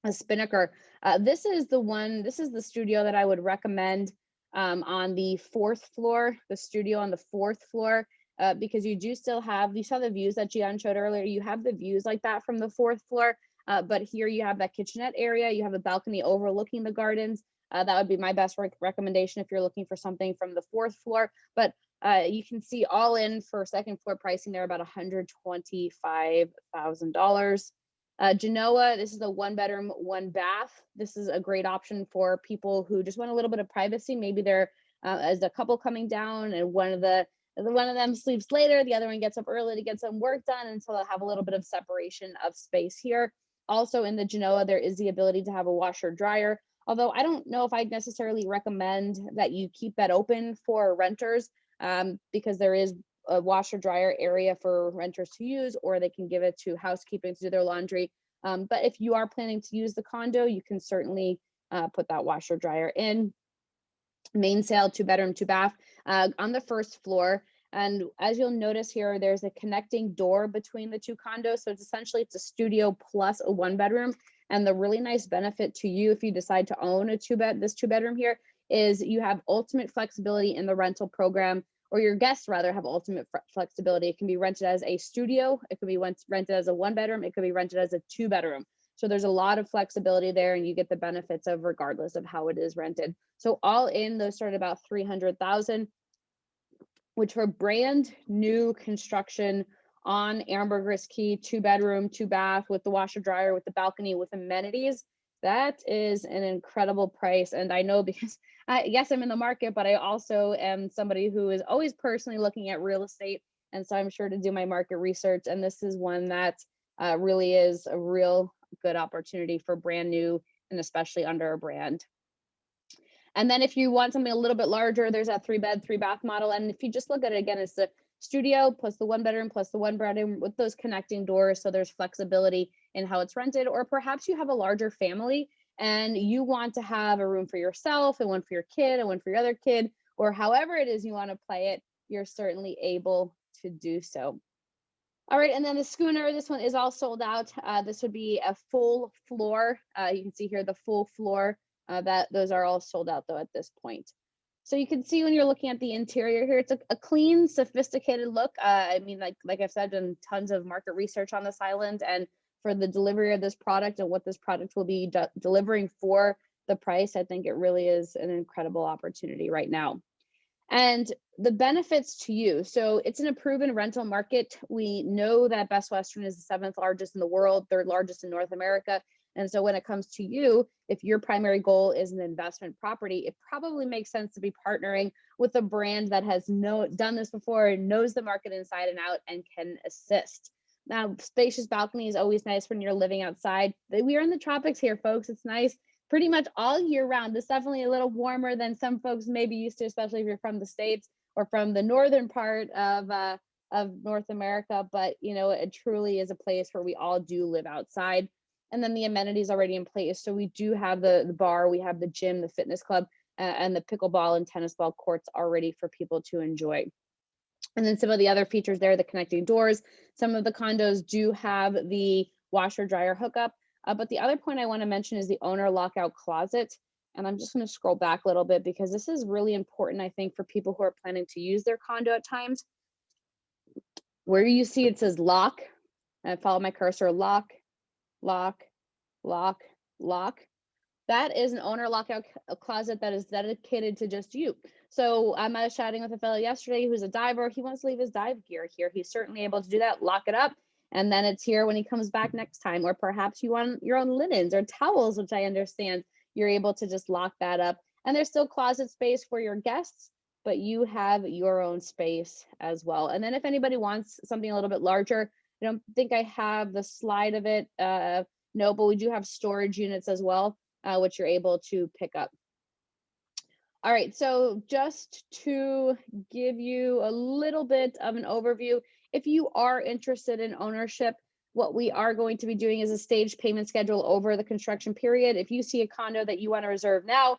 A Spinnaker. This is the studio that I would recommend on the 4th floor, the studio on the 4th floor, because you do still have, you saw the views that Gian showed earlier, you have the views like that from the 4th floor, but here you have that kitchenette area, you have a balcony overlooking the gardens. That would be my best recommendation if you're looking for something from the 4th floor, but you can see all in for 2nd floor pricing there about $125,000. Genoa, this is a 1-bedroom, 1-bath. This is a great option for people who just want a little bit of privacy. Maybe they're as a couple coming down, and one of them sleeps later, the other one gets up early to get some work done, and so they'll have a little bit of separation of space here. Also in the Genoa, there is the ability to have a washer dryer, although I don't know if I'd necessarily recommend that you keep that open for renters, because there is a washer dryer area for renters to use, or they can give it to housekeeping to do their laundry. But if you are planning to use the condo, you can certainly put that washer dryer in. Main sale, 2-bedroom, 2-bath on the 1st floor. And as you'll notice here, there's a connecting door between the 2 condos. So it's a studio plus a 1-bedroom. And the really nice benefit to you if you decide to own this 2-bedroom here is you have ultimate flexibility in the rental program, or your guests rather have ultimate flexibility. It can be rented as a studio, it could be rented as a 1-bedroom, it could be rented as a 2-bedroom. So there's a lot of flexibility there, and you get the benefits of regardless of how it is rented. So all in, those start at about $300,000, which for brand new construction on Ambergris Caye, 2-bedroom, 2-bath with the washer dryer, with the balcony, with amenities, That is an incredible price. And I know because yes, I'm in the market, but I also am somebody who is always personally looking at real estate. And so I'm sure to do my market research. And this is one that really is a real good opportunity for brand new and especially under a brand. And then if you want something a little bit larger, there's a 3-bed, 3-bath model. And if you just look at it again, it's the studio plus the 1 bedroom plus the 1 bedroom with those connecting doors. So there's flexibility in how it's rented, or perhaps you have a larger family and you want to have a room for yourself and one for your kid and one for your other kid, or however it is you want to play it, you're certainly able to do so. All right, and then the schooner, this one is all sold out. This would be a full floor. You can see here the full floor. Those are all sold out though at this point. So you can see when you're looking at the interior here, it's a clean, sophisticated look. I mean, like I've said, I've done tons of market research on this island, and for the delivery of this product and what this product will be delivering for the price, I think it really is an incredible opportunity right now. And the benefits to you. So it's an proven rental market. We know that Best Western is the 7th largest in the world, 3rd largest in North America. And so when it comes to you, if your primary goal is an investment property, it probably makes sense to be partnering with a brand that has done this before, knows the market inside and out, and can assist. Now, spacious balcony is always nice when you're living outside. We are in the tropics here, folks. It's nice pretty much all year round. It's definitely a little warmer than some folks may be used to, especially if you're from the States or from the northern part of North America. But, you know, it truly is a place where we all do live outside. And then the amenities already in place. So we do have the bar, we have the gym, the fitness club, and the pickleball and tennis ball courts already for people to enjoy. And then some of the other features there, the connecting doors. Some of the condos do have the washer dryer hookup. But the other point I want to mention is the owner lockout closet. And I'm just going to scroll back a little bit because this is really important, I think, for people who are planning to use their condo at times. Where you see it says lock, and follow my cursor, lock, lock, lock, lock. That is an owner lockout closet that is dedicated to just you. So I was chatting with a fellow yesterday who's a diver. He wants to leave his dive gear here. He's certainly able to do that, lock it up, and then it's here when he comes back next time. Or perhaps you want your own linens or towels, which I understand you're able to just lock that up. And there's still closet space for your guests, but you have your own space as well. And then if anybody wants something a little bit larger, I don't think I have the slide of it. No, but we do have storage units as well, which you're able to pick up. All right, so just to give you a little bit of an overview, if you are interested in ownership, what we are going to be doing is a staged payment schedule over the construction period. If you see a condo that you want to reserve now,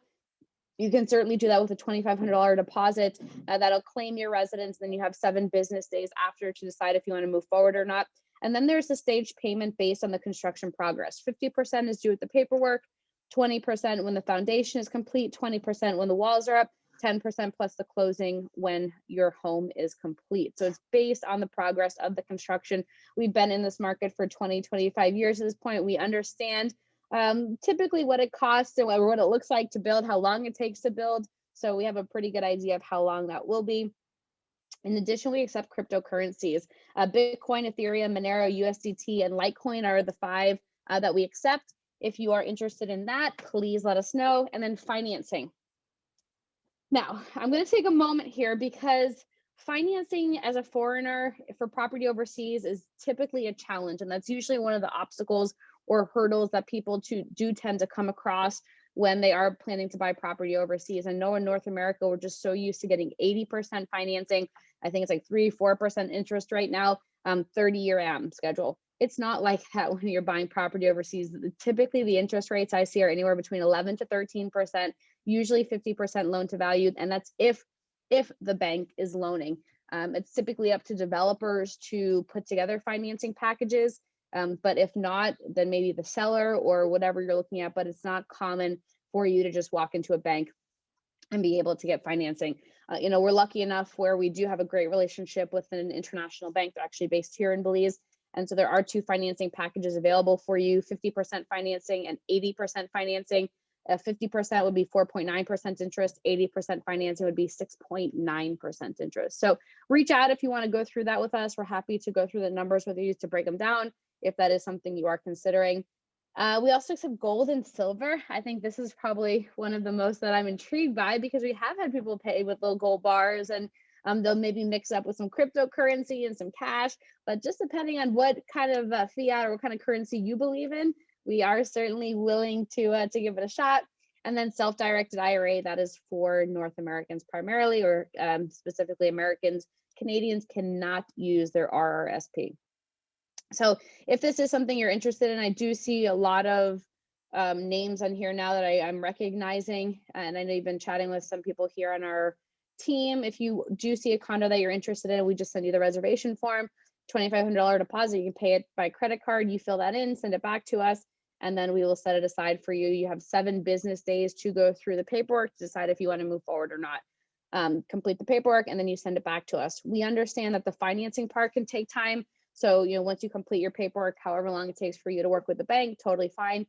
you can certainly do that with a $2,500 deposit. That'll claim your residence. Then you have 7 business days after to decide if you want to move forward or not. And then there's the staged payment based on the construction progress. 50% is due with the paperwork, 20% when the foundation is complete, 20% when the walls are up, 10% plus the closing when your home is complete. So it's based on the progress of the construction. We've been in this market for 20, 25 years at this point. We understand typically what it costs and what it looks like to build, how long it takes to build. So we have a pretty good idea of how long that will be. In addition, we accept cryptocurrencies. Bitcoin, Ethereum, Monero, USDT, and Litecoin are the 5 that we accept. If you are interested in that, please let us know. And then financing. Now, I'm going to take a moment here because financing as a foreigner for property overseas is typically a challenge. And that's usually one of the obstacles or hurdles that people do tend to come across when they are planning to buy property overseas. I know in North America, we're just so used to getting 80% financing. I think it's like 3-4% interest right now, 30-year AM schedule. It's not like that when you're buying property overseas. Typically, the interest rates I see are anywhere between 11 to 13%, usually 50% loan to value. And that's if the bank is loaning. It's typically up to developers to put together financing packages. But if not, then maybe the seller or whatever you're looking at, but it's not common for you to just walk into a bank and be able to get financing. We're lucky enough where we do have a great relationship with an international bank. They're actually based here in Belize. And so there are 2 financing packages available for you, 50% financing and 80% financing. 50% would be 4.9% interest, 80% financing would be 6.9% interest. So reach out if you want to go through that with us. We're happy to go through the numbers with you to break them down if that is something you are considering. We also accept gold and silver. I think this is probably one of the most that I'm intrigued by, because we have had people pay with little gold bars, and they'll maybe mix up with some cryptocurrency and some cash, but just depending on what kind of fiat or what kind of currency you believe in, we are certainly willing to give it a shot. And then self-directed IRA, that is for North Americans primarily, or specifically Americans. Canadians cannot use their RRSP. So if this is something you're interested in, I do see a lot of names on here now that I'm recognizing, and I know you've been chatting with some people here on our team. If you do see a condo that you're interested in, we just send you the reservation form, $2,500 deposit. You can pay it by credit card. You fill that in, send it back to us, and then we will set it aside for you. You have 7 business days to go through the paperwork to decide if you want to move forward or not. Complete the paperwork, and then you send it back to us. We understand that the financing part can take time. So, once you complete your paperwork, however long it takes for you to work with the bank, totally fine.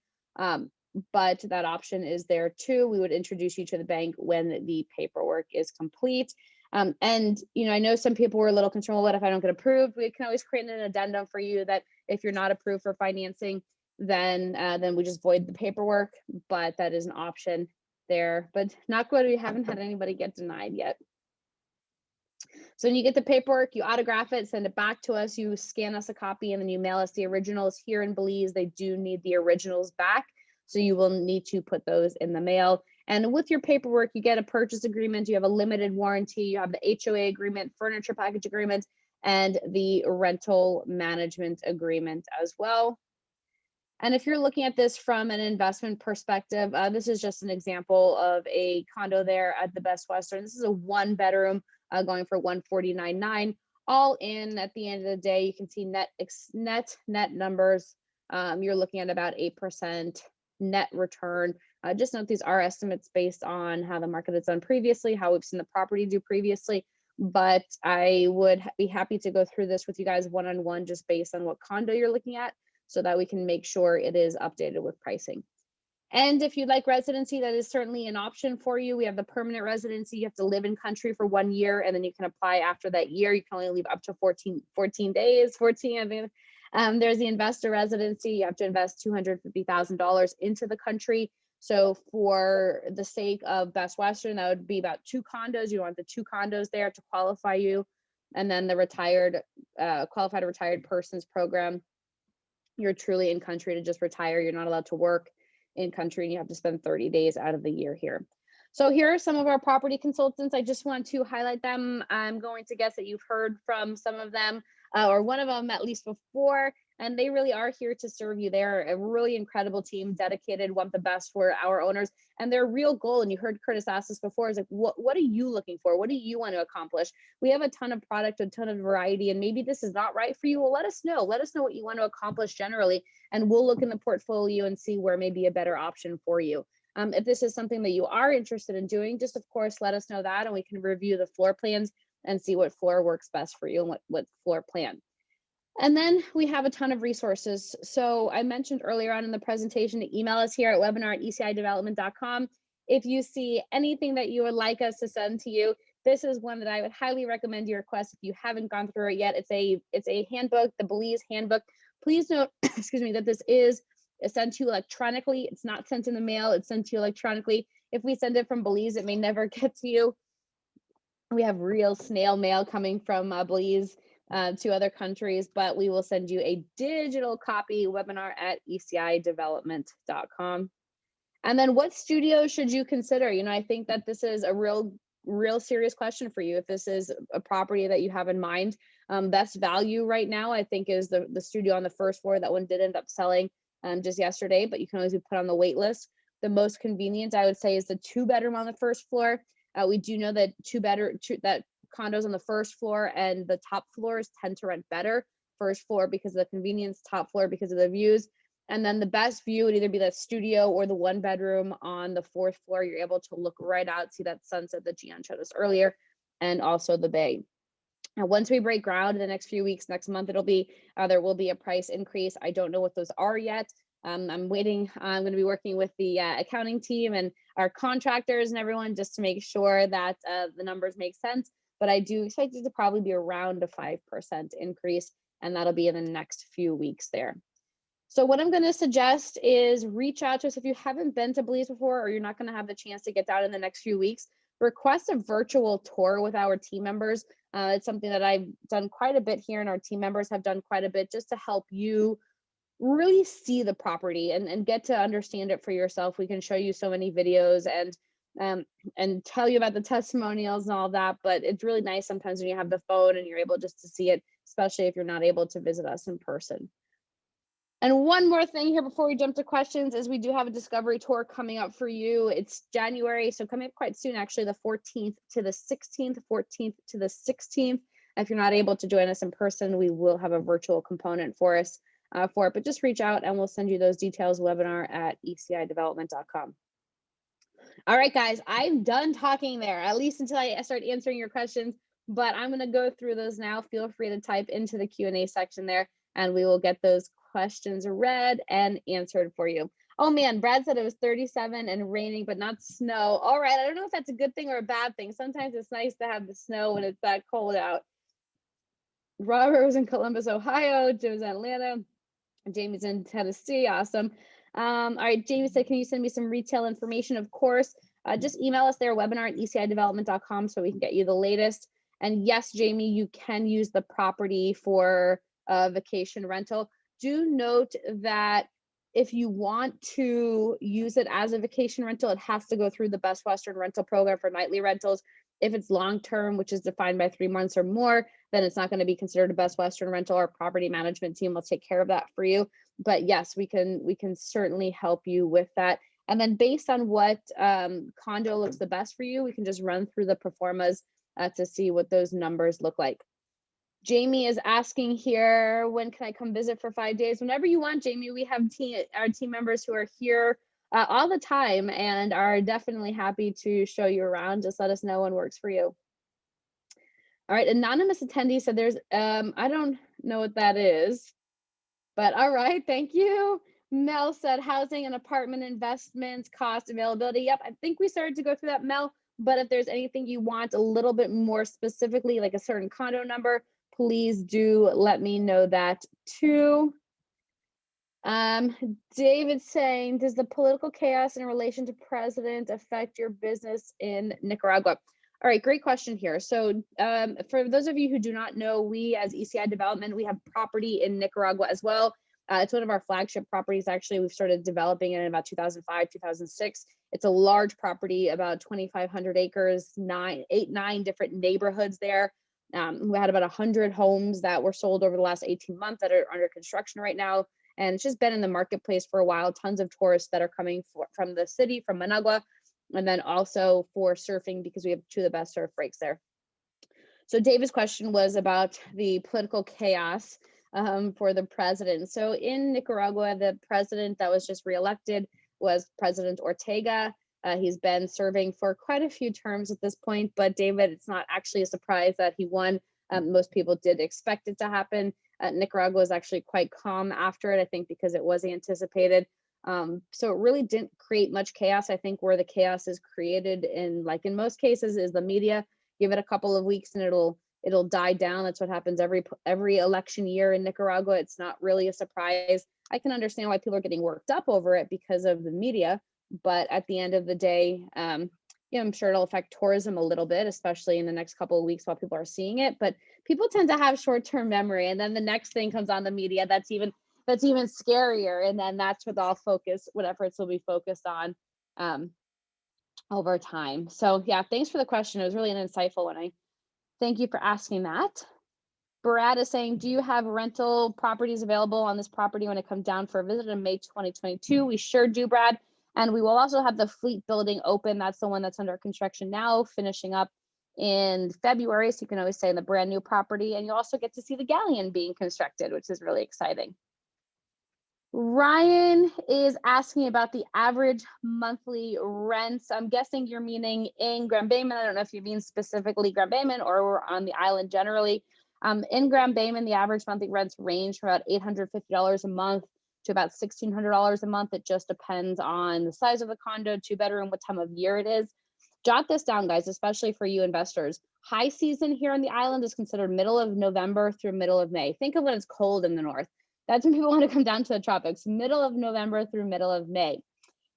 But that option is there too. We would introduce you to the bank when the paperwork is complete. And, I know some people were a little concerned, well, what if I don't get approved? We can always create an addendum for you that if you're not approved for financing, then we just void the paperwork, but that is an option there. But not good, we haven't had anybody get denied yet. So when you get the paperwork, you autograph it, send it back to us, you scan us a copy, and then you mail us the originals. Here in Belize, they do need the originals back. So you will need to put those in the mail. And with your paperwork, you get a purchase agreement, you have a limited warranty, you have the HOA agreement, furniture package agreement, and the rental management agreement as well. And if you're looking at this from an investment perspective, this is just an example of a condo there at the Best Western. This is a 1-bedroom going for $149,900. All in, at the end of the day, you can see net numbers. You're looking at about 8% net return. Just note these are estimates based on how the market has done previously, how we've seen the property do previously. But I would be happy to go through this with you guys one-on-one, just based on what condo you're looking at, so that we can make sure it is updated with pricing. And if you'd like residency, that is certainly an option for you. We have the permanent residency. You have to live in country for 1 year, and then you can apply after that year. You can only leave up to 14 days, 14, I mean. There's the investor residency. You have to invest $250,000 into the country. So for the sake of Best Western, that would be about 2 condos. You want the 2 condos there to qualify you. And then the qualified retired persons program. You're truly in country to just retire. You're not allowed to work in country, and you have to spend 30 days out of the year here. So here are some of our property consultants. I just want to highlight them. I'm going to guess that you've heard from some of them, or one of them at least before, and they really are here to serve you. They're a really incredible team, dedicated, want the best for our owners, and their real goal, and you heard Curtis ask this before, is like, what are you looking for? What do you want to accomplish? We have a ton of product, a ton of variety, and maybe this is not right for you. Well, let us know. Let us know what you want to accomplish generally, and we'll look in the portfolio and see where may be a better option for you. If this is something that you are interested in doing, just of course, let us know that, and we can review the floor plans and see what floor works best for you and what floor plan. And then we have a ton of resources. So I mentioned earlier on in the presentation to email us here at webinar@ecidevelopment.com. If you see anything that you would like us to send to you, this is one that I would highly recommend you request if you haven't gone through it yet. It's a handbook, the Belize handbook. Please note, excuse me, that this is sent to you electronically. It's not sent in the mail, it's sent to you electronically. If we send it from Belize, it may never get to you. We have real snail mail coming from Belize to other countries, but we will send you a digital copy, webinar@ecidevelopment.com. And then what studio should you consider? I think that this is a real serious question for you. If this is a property that you have in mind, best value right now, I think, is the studio on the first floor. That one did end up selling just yesterday, but you can always be put on the wait list. The most convenient, I would say, is the 2-bedroom on the first floor. We do know that that condos on the first floor and the top floors tend to rent better. First floor because of the convenience, top floor because of the views. And then the best view would either be the studio or the 1-bedroom on the 4th floor. You're able to look right out, see that sunset that Gian showed us earlier, and also the bay. Now, once we break ground in the next few weeks, next month, there will be a price increase. I don't know what those are yet. I'm waiting. I'm going to be working with the accounting team and our contractors and everyone just to make sure that the numbers make sense. But I do expect it to probably be around a 5% increase, and that'll be in the next few weeks there. So what I'm going to suggest is reach out to us if you haven't been to Belize before, or you're not going to have the chance to get down in the next few weeks. Request a virtual tour with our team members. It's something that I've done quite a bit here, and our team members have done quite a bit just to help you really see the property and get to understand it for yourself. We can show you so many videos and tell you about the testimonials and all that, but it's really nice sometimes when you have the phone and you're able just to see it, especially if you're not able to visit us in person. And one more thing here before we jump to questions is we do have a discovery tour coming up for you. It's January, so coming up quite soon, actually the 14th to the 16th, 14th to the 16th. If you're not able to join us in person, we will have a virtual component for us for it, but just reach out and we'll send you those details webinar at ecidevelopment.com. All right, guys, I'm done talking there, at least until I start answering your questions, but I'm going to go through those now. Feel free to type into the Q&A section there, and we will get those questions read and answered for you. Oh man, Brad said it was 37 and raining, but not snow. All right, I don't know if that's a good thing or a bad thing. Sometimes it's nice to have the snow when it's that cold out. Robert was in Columbus, Ohio. Jim's in Atlanta. Jamie's in Tennessee. Awesome. All right, Jamie said, can you send me some retail information? Of course. Just email us there, webinar@ecidevelopment.com, so we can get you the latest. And yes, Jamie, you can use the property for vacation rental. Do note that if you want to use it as a vacation rental, it has to go through the Best Western rental program for nightly rentals. If it's long-term, which is defined by 3 months or more, then it's not going to be considered a Best Western rental. Our property management team will take care of that for you. But yes, we can certainly help you with that. And then based on what condo looks the best for you, we can just run through the performas to see what those numbers look like. Jamie is asking here, when can I come visit for 5 days? Whenever you want, Jamie. We have our team members who are here all the time and are definitely happy to show you around. Just let us know when works for you. All right, anonymous attendee said there's, I don't know what that is, but all right, thank you. Mel said housing and apartment investments, cost, availability. Yep, I think we started to go through that, Mel, but if there's anything you want a little bit more specifically, like a certain condo number, please do let me know that too. David saying, does the political chaos in relation to president affect your business in Nicaragua? All right, great question here. So for those of you who do not know, we as ECI Development, we have property in Nicaragua as well. It's one of our flagship properties. Actually, we've started developing it in about 2005, 2006. It's a large property, about 2,500 acres, 9 different neighborhoods there. We had about 100 homes that were sold over the last 18 months that are under construction right now. And it's just been in the marketplace for a while. Tons of tourists that are coming from the city, from Managua, and then also for surfing because we have 2 of the best surf breaks there. So David's question was about the political chaos for the president. So in Nicaragua, the president that was just reelected was President Ortega. He's been serving for quite a few terms at this point, but David, it's not actually a surprise that he won. Most people did expect it to happen. Nicaragua was actually quite calm after it, I think, because it was anticipated. So it really didn't create much chaos. I think where the chaos is created in most cases is the media. Give it a couple of weeks and it'll die down. That's what happens every election year in Nicaragua. It's not really a surprise. I can understand why people are getting worked up over it because of the media, but at the end of the day, I'm sure it'll affect tourism a little bit, especially in the next couple of weeks while people are seeing it. But people tend to have short-term memory, and then the next thing comes on the media that's even scarier, and then that's what efforts will be focused on over time. So yeah, thanks for the question. It was really an insightful one. I thank you for asking that. Brad is saying, do you have rental properties available on this property when it comes down for a visit in May 2022? We sure do, Brad. And we will also have the Fleet building open. That's the one that's under construction now, finishing up in February. So you can always stay in the brand new property. And you also get to see the galleon being constructed, which is really exciting. Ryan is asking about the average monthly rents. I'm guessing you're meaning in Grand Bayman. I don't know if you mean specifically Grand Bayman or on the island generally. In Grand Bayman, the average monthly rents range from about $850 a month to about $1,600 a month. It just depends on the size of the condo, 2-bedroom, what time of year it is. Jot this down, guys, especially for you investors. High season here on the island is considered middle of November through middle of May. Think of when it's cold in the north. That's when people want to come down to the tropics, middle of November through middle of May.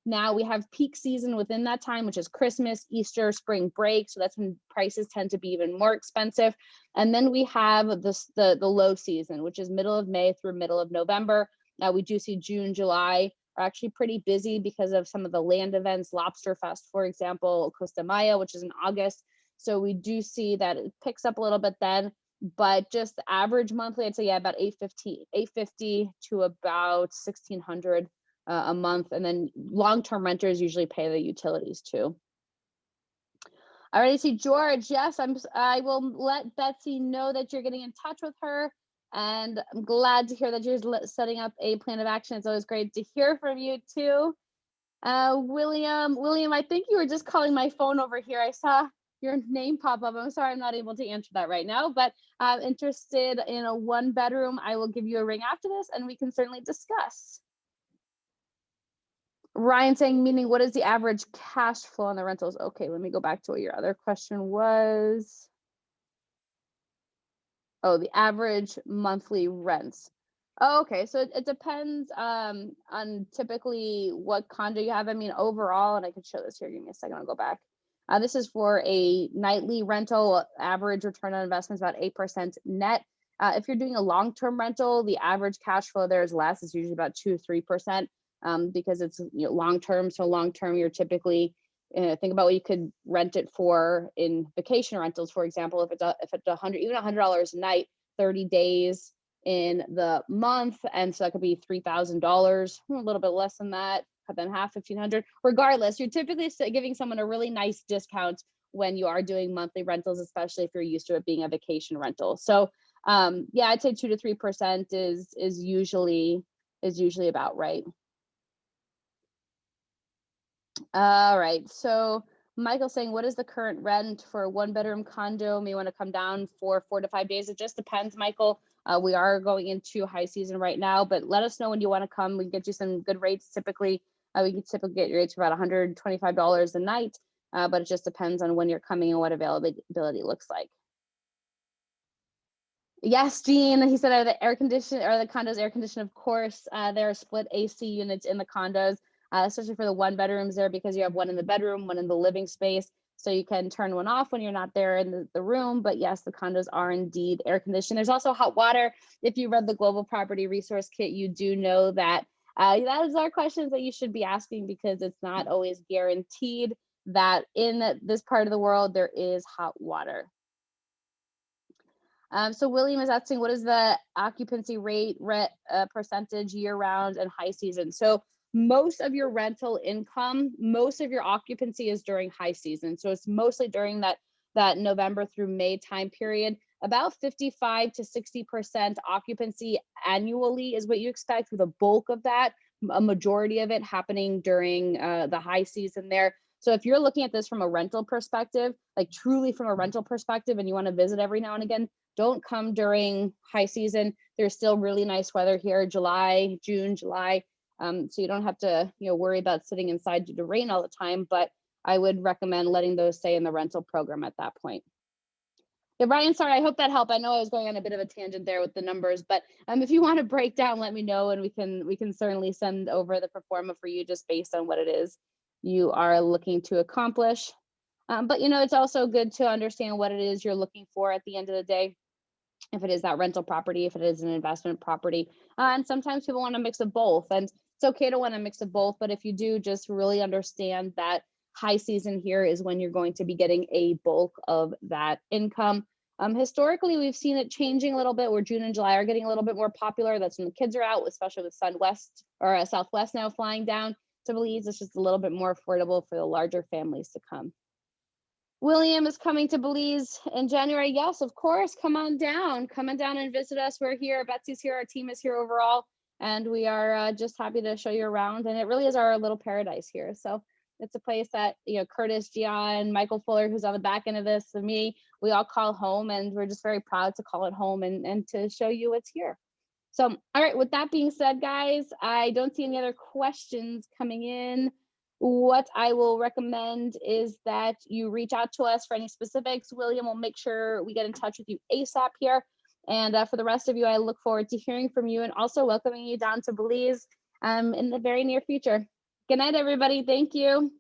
Now we have peak season within that time, which is Christmas, Easter, spring break. So that's when prices tend to be even more expensive. And then we have the low season, which is middle of May through middle of November. Now we do see June, July are actually pretty busy because of some of the land events, Lobster Fest, for example, Costa Maya, which is in August. So we do see that it picks up a little bit then, but just the average monthly, I'd say, yeah, about $850 to about $1,600 a month. And then long-term renters usually pay the utilities too. I already see George. Yes, I will let Betsy know that you're getting in touch with her. And I'm glad to hear that you're setting up a plan of action. It's always great to hear from you too. William, I think you were just calling my phone over here. I saw your name pop up. I'm sorry, I'm not able to answer that right now, but I'm interested in a 1-bedroom. I will give you a ring after this and we can certainly discuss. Ryan saying, meaning what is the average cash flow on the rentals? Okay, let me go back to what your other question was. Oh, the average monthly rents. Oh, okay, so it depends on typically what condo you have. I mean, overall, and I can show this here. Give me a second, I'll go back. This is for a nightly rental. Average return on investment is about 8% net. If you're doing a long-term rental, the average cash flow there is less. It's usually about 2 to 3%. Because it's long-term. So long-term, you're typically think about what you could rent it for in vacation rentals, for example. If it's $100 a night, 30 days in the month, and so that could be $3,000, a little bit less than that, cut them half, $1,500. Regardless, you're typically giving someone a really nice discount when you are doing monthly rentals, especially if you're used to it being a vacation rental. So yeah, I'd say 2 to 3% is usually about right. All right, so Michael's saying, what is the current rent for a 1-bedroom condo? May want to come down for 4 to 5 days. It just depends, Michael. We are going into high season right now, but let us know when you want to come. We can get you some good rates. Typically, we can typically get your rates for about $125 a night, but it just depends on when you're coming and what availability looks like. Yes, Jean, he said, are the condos air conditioned? Of course, there are split AC units in the condos. Especially for the 1-bedrooms there, because you have one in the bedroom, one in the living space. So you can turn one off when you're not there in the room. But yes, the condos are indeed air conditioned. There's also hot water. If you read the Global Property Resource Kit, you do know that that is our questions that you should be asking, because it's not always guaranteed that in this part of the world there is hot water. So William is asking, what is the occupancy rate percentage year round and high season? So most of your rental income, most of your occupancy is during high season. So it's mostly during that November through May time period. About 55 to 60% occupancy annually is what you expect, with a bulk of that, a majority of it happening during the high season there. So if you're looking at this from a rental perspective, like truly from a rental perspective, and you want to visit every now and again, don't come during high season. There's still really nice weather here, June, July. So you don't have to worry about sitting inside due to rain all the time, but I would recommend letting those stay in the rental program at that point. Yeah, Ryan, sorry, I hope that helped. I know I was going on a bit of a tangent there with the numbers, but if you want to break down, let me know, and we can certainly send over the pro forma for you just based on what it is you are looking to accomplish. But it's also good to understand what it is you're looking for at the end of the day. If it is that rental property, if it is an investment property, and sometimes people want a mix of both, and it's okay to want a mix of both. But if you do, just really understand that high season here is when you're going to be getting a bulk of that income. Historically, we've seen it changing a little bit, where June and July are getting a little bit more popular. That's when the kids are out, especially with Southwest now flying down to Belize. It's just a little bit more affordable for the larger families to come. William is coming to Belize in January. Yes, of course. Come on down and visit us. We're here. Betsy's here. Our team is here overall. And we are just happy to show you around. And it really is our little paradise here. So it's a place that, Curtis, Gian, Michael Fuller, who's on the back end of this, and me, we all call home. And we're just very proud to call it home and to show you what's here. So, all right, with that being said, guys, I don't see any other questions coming in. What I will recommend is that you reach out to us for any specifics. William will make sure we get in touch with you ASAP here. And for the rest of you, I look forward to hearing from you and also welcoming you down to Belize in the very near future. Good night, everybody. Thank you.